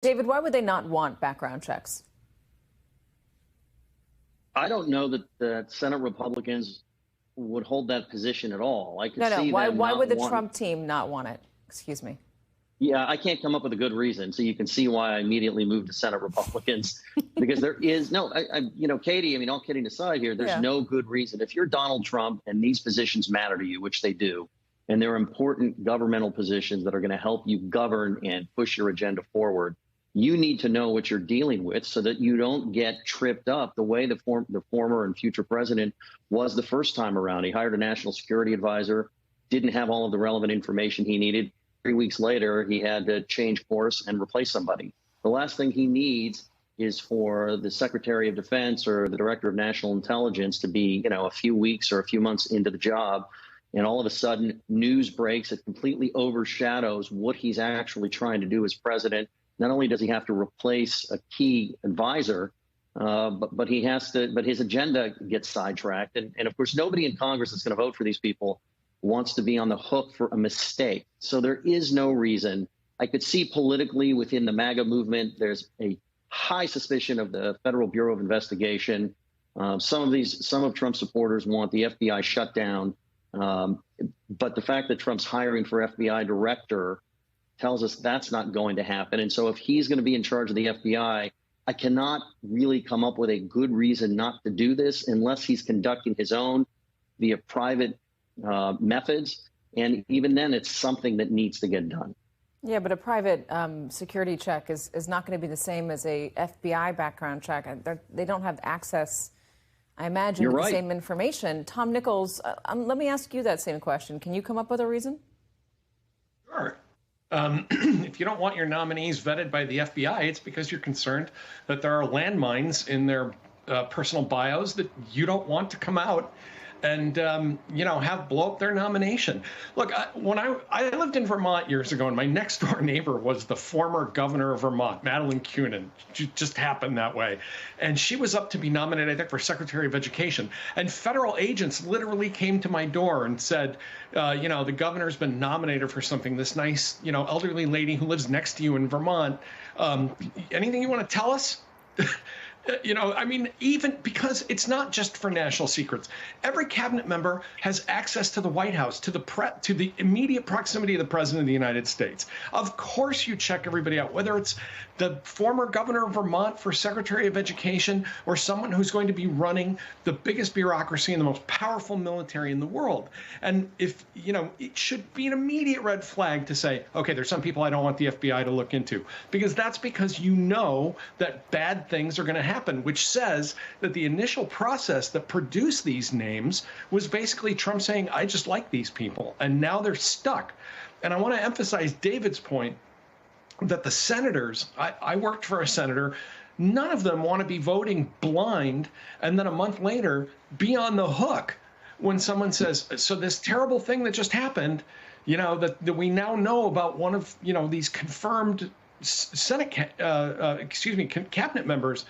David, why would they not want background checks? I don't know that the Senate Republicans would hold that position at all. I could see Why them would the not Trump team not want it? Excuse me. Yeah, I can't come up with a good reason. So you can see why I immediately moved to Senate Republicans, because there is no, Katie, I mean, all kidding aside here, there's no good reason. If you're Donald Trump and these positions matter to you, which they do, and they're important governmental positions that are going to help you govern and push your agenda forward, you need to know what you're dealing with so that you don't get tripped up the way the former and future president was the first time around. He hired a national security advisor, didn't have all of the relevant information he needed. 3 weeks later, he had to change course and replace somebody. The last thing he needs is for the Secretary of Defense or the Director of National Intelligence to be, a few weeks or a few months into the job, and all of a sudden news breaks that completely overshadows what he's actually trying to do as president. Not only does he have to replace a key advisor, but his agenda gets sidetracked. And of course, nobody in Congress that's going to vote for these people wants to be on the hook for a mistake. So there is no reason. I could see politically within the MAGA movement, there's a high suspicion of the Federal Bureau of Investigation. Some of Trump's supporters want the FBI shut down. But the fact that Trump's hiring for FBI director tells us that's not going to happen. And so if he's going to be in charge of the FBI, I cannot really come up with a good reason not to do this unless he's conducting his own via private methods. And even then, it's something that needs to get done. Yeah, but a private security check is not going to be the same as a FBI background check. They don't have access, I imagine, to the same information. Tom Nichols, let me ask you that same question. Can you come up with a reason? Sure. If you don't want your nominees vetted by the FBI, it's because you're concerned that there are landmines in their personal bios that you don't want to come out and, have blow up their nomination. Look, when I lived in Vermont years ago, and my next door neighbor was the former governor of Vermont, Madeleine Kunin. It just happened that way. And she was up to be nominated, I think, for Secretary of Education. And federal agents literally came to my door and said, the governor's been nominated for something, this nice, elderly lady who lives next to you in Vermont. Anything you want to tell us? Even because it's not just for national secrets. Every cabinet member has access to the White House, to the immediate proximity of the president of the United States. Of course, you check everybody out, whether it's the former governor of Vermont for Secretary of Education or someone who's going to be running the biggest bureaucracy and the most powerful military in the world. And if, it should be an immediate red flag to say, okay, there's some people I don't want the FBI to look into, because that's because that bad things are going to happen, which says that the initial process that produced these names was basically Trump saying, I just like these people, and now they're stuck. And I want to emphasize David's point that the senators, I worked for a senator, none of them want to be voting blind and then a month later be on the hook when someone says, so this terrible thing that just happened, that we now know about one of, these confirmed cabinet members,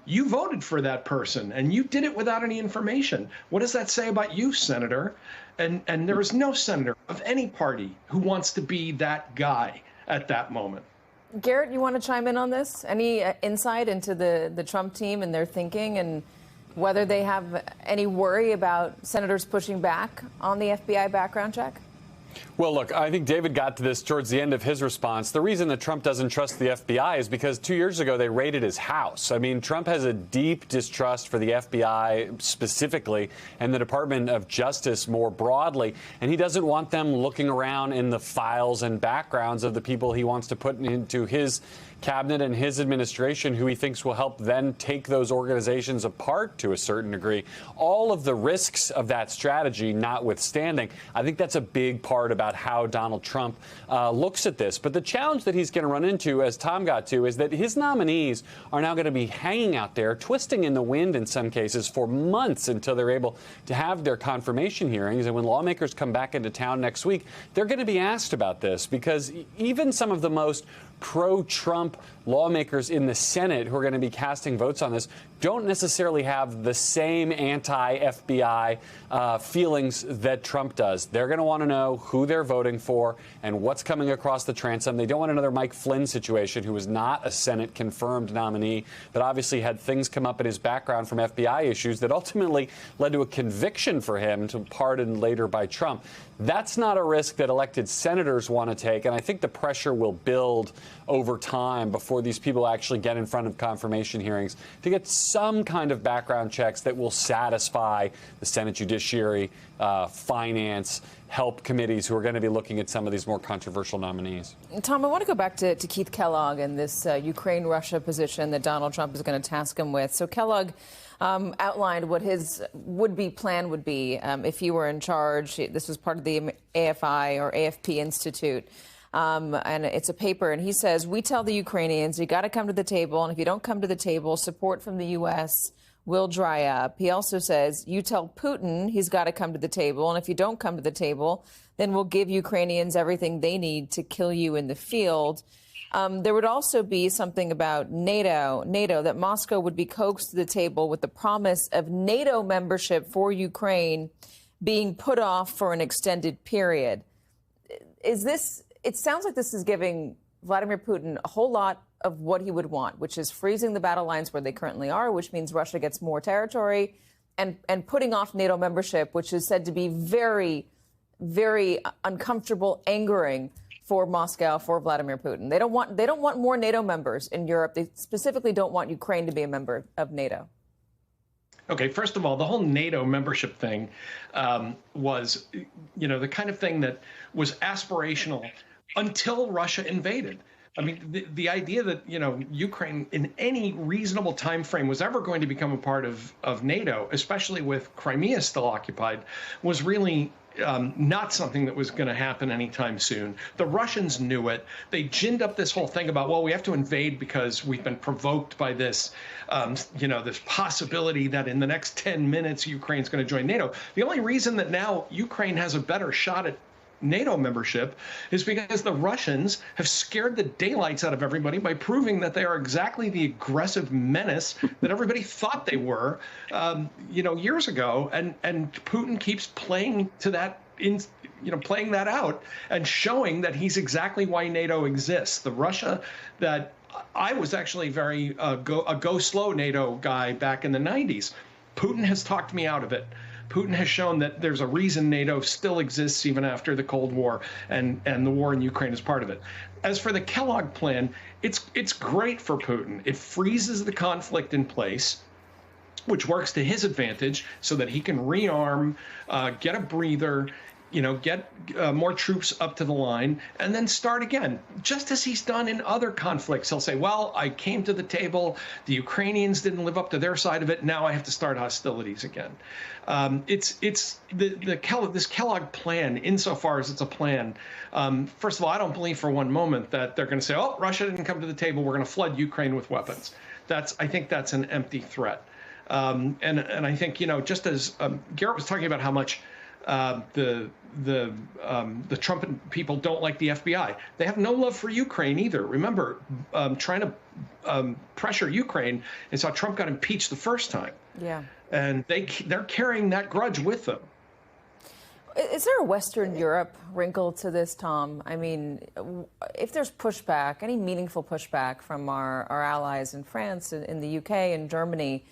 you voted for that person and you did it without any information. What does that say about you, Senator? And there is no senator of any party who wants to be that guy at that moment. Garrett, you want to chime in on this? Any insight into the Trump team and their thinking and whether they have any worry about senators pushing back on the FBI background check? Well, look, I think David got to this towards the end of his response. The reason that Trump doesn't trust the FBI is because 2 years ago they raided his house. I mean, Trump has a deep distrust for the FBI specifically and the Department of Justice more broadly, and he doesn't want them looking around in the files and backgrounds of the people he wants to put into his cabinet and his administration, who he thinks will help then take those organizations apart to a certain degree. All of the risks of that strategy notwithstanding, I think that's a big part about how Donald Trump looks at this. But the challenge that he's going to run into, as Tom got to, is that his nominees are now going to be hanging out there, twisting in the wind in some cases for months until they're able to have their confirmation hearings. And when lawmakers come back into town next week, they're going to be asked about this, because even some of the most pro-Trump lawmakers in the Senate who are going to be casting votes on this don't necessarily have the same anti-FBI feelings that Trump does. They're going to want to know who they're voting for and what's coming across the transom. They don't want another Mike Flynn situation, who was not a Senate-confirmed nominee, but obviously had things come up in his background from FBI issues that ultimately led to a conviction for him, to pardon later by Trump. That's not a risk that elected senators want to take, and I think the pressure will build over time before these people actually get in front of confirmation hearings to get some kind of background checks that will satisfy the Senate Judiciary, Finance, Help committees who are going to be looking at some of these more controversial nominees. Tom, I want to go back to Keith Kellogg and this Ukraine-Russia position that Donald Trump is going to task him with. So Kellogg outlined what his would-be plan would be if he were in charge. This was part of the AFI or AFP Institute. And it's a paper, and he says, we tell the Ukrainians, you got to come to the table, and if you don't come to the table, support from the U.S. will dry up. He also says, you tell Putin he's got to come to the table, and if you don't come to the table, then we'll give Ukrainians everything they need to kill you in the field. There would also be something about NATO, that Moscow would be coaxed to the table with the promise of NATO membership for Ukraine being put off for an extended period. It sounds like this is giving Vladimir Putin a whole lot of what he would want, which is freezing the battle lines where they currently are, which means Russia gets more territory, and putting off NATO membership, which is said to be very, very uncomfortable, angering for Moscow, for Vladimir Putin. They don't want more NATO members in Europe. They specifically don't want Ukraine to be a member of NATO. Okay, first of all, the whole NATO membership thing was, the kind of thing that was aspirational until Russia invaded. I mean, the idea that, Ukraine in any reasonable time frame was ever going to become a part of NATO, especially with Crimea still occupied, was really not something that was going to happen anytime soon. The Russians knew it. They ginned up this whole thing about, well, we have to invade because we've been provoked by this, this possibility that in the next 10 minutes, Ukraine's going to join NATO. The only reason that now Ukraine has a better shot at NATO membership is because the Russians have scared the daylights out of everybody by proving that they are exactly the aggressive menace that everybody thought they were, years ago. And Putin keeps playing to that, playing that out and showing that he's exactly why NATO exists. The Russia that I was actually very go slow NATO guy back in the 90s. Putin has talked me out of it. Putin has shown that there's a reason NATO still exists even after the Cold War, and the war in Ukraine is part of it. As for the Kellogg plan, it's great for Putin. It freezes the conflict in place, which works to his advantage so that he can rearm, get a breather, get more troops up to the line, and then start again, just as he's done in other conflicts. He'll say, well, I came to the table, the Ukrainians didn't live up to their side of it, now I have to start hostilities again. This Kellogg plan, insofar as it's a plan, first of all, I don't believe for one moment that they're going to say, oh, Russia didn't come to the table, we're going to flood Ukraine with weapons. I think that's an empty threat. And I think, just as Garrett was talking about how much the Trump people don't like the FBI. They have no love for Ukraine either. Remember, trying to pressure Ukraine is how Trump got impeached the first time. Yeah. And they're carrying that grudge with them. Is there a Western Europe wrinkle to this, Tom? I mean, if there's pushback, any meaningful pushback from our allies in France, in the UK, and Germany,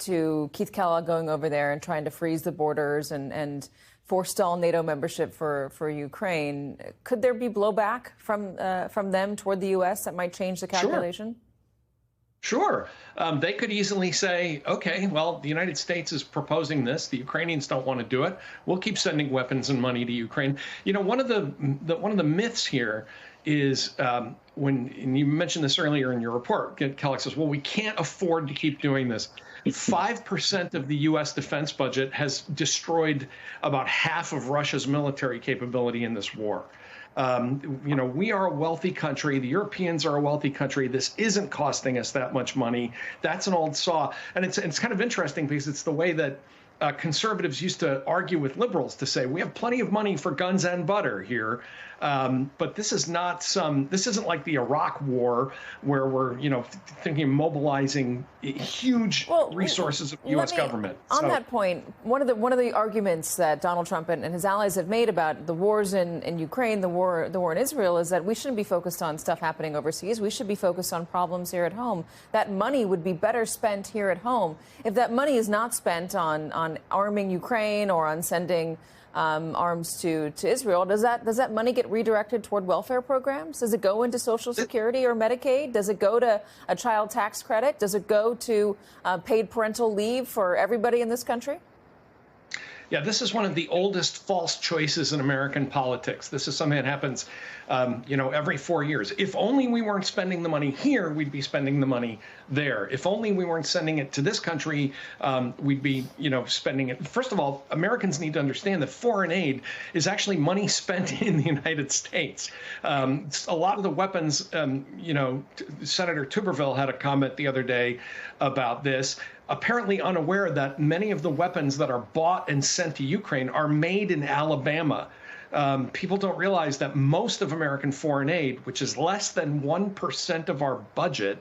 to Keith Kellogg going over there and trying to freeze the borders and forestall NATO membership for Ukraine, could there be blowback from them toward the U.S. that might change the calculation? Sure. They could easily say, okay, well, the United States is proposing this. The Ukrainians don't want to do it. We'll keep sending weapons and money to Ukraine. One of the myths here is and you mentioned this earlier in your report, Kellogg says, well, we can't afford to keep doing this. 5% of the U.S. defense budget has destroyed about half of Russia's military capability in this war. We are a wealthy country. The Europeans are a wealthy country. This isn't costing us that much money. That's an old saw. And it's kind of interesting because it's the way that conservatives used to argue with liberals to say, we have plenty of money for guns and butter here. But this is not this isn't like the Iraq War where we're, thinking of mobilizing huge resources of the U.S. government. On that point, one of the arguments that Donald Trump and his allies have made about the wars in Ukraine, the war in Israel, is that we shouldn't be focused on stuff happening overseas. We should be focused on problems here at home. That money would be better spent here at home. If that money is not spent on arming Ukraine or on sending arms to Israel, does that money get redirected toward welfare programs? Does it go into Social Security or Medicaid? Does it go to a child tax credit? Does it go to paid parental leave for everybody in this country? Yeah, this is one of the oldest false choices in American politics. This is something that happens, every 4 years. If only we weren't spending the money here, we'd be spending the money there. If only we weren't sending it to this country, we'd be, spending it. First of all, Americans need to understand that foreign aid is actually money spent in the United States. A lot of the weapons, Senator Tuberville had a comment the other day about this, apparently unaware that many of the weapons that are bought and sent to Ukraine are made in Alabama. People don't realize that most of American foreign aid, which is less than 1% of our budget,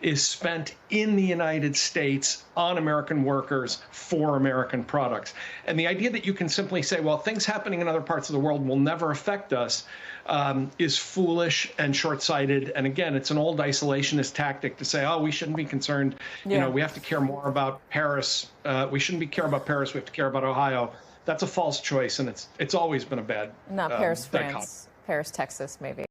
is spent in the United States on American workers for American products. And the idea that you can simply say, well, things happening in other parts of the world will never affect us is foolish and short-sighted. And again, it's an old isolationist tactic to say, oh, we shouldn't be concerned. Yeah. We have to care more about Paris. We shouldn't care about Paris. We have to care about Ohio. That's a false choice, and it's always been a bad. Not Paris, France. Paris, Texas, maybe.